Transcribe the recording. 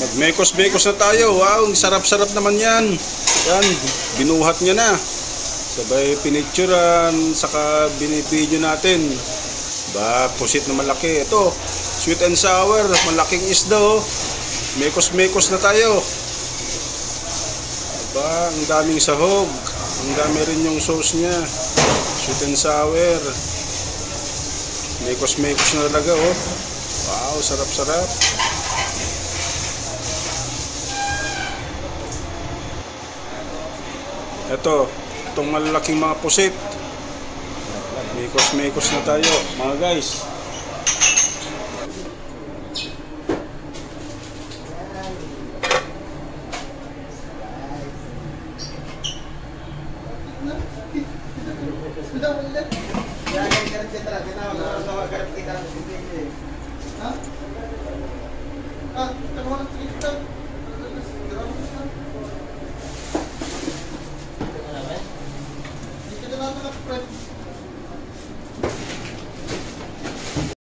Magmekos-mekos na tayo. Wow, sarap-sarap naman yan. Yan, binuhat niya na. Sabay pinicturean, saka binibidyo natin. Ba, pusit na malaki. Ito, sweet and sour, malaking isda oh. Mekos-mekos na tayo. Ba, ang daming sahog. Ang dami rin yung sauce niya. Sweet and sour. Mekos-mekos na talaga oh. Wow, sarap-sarap. Itong malalaking mga pusit. Mekos-mekos na tayo, mga guys.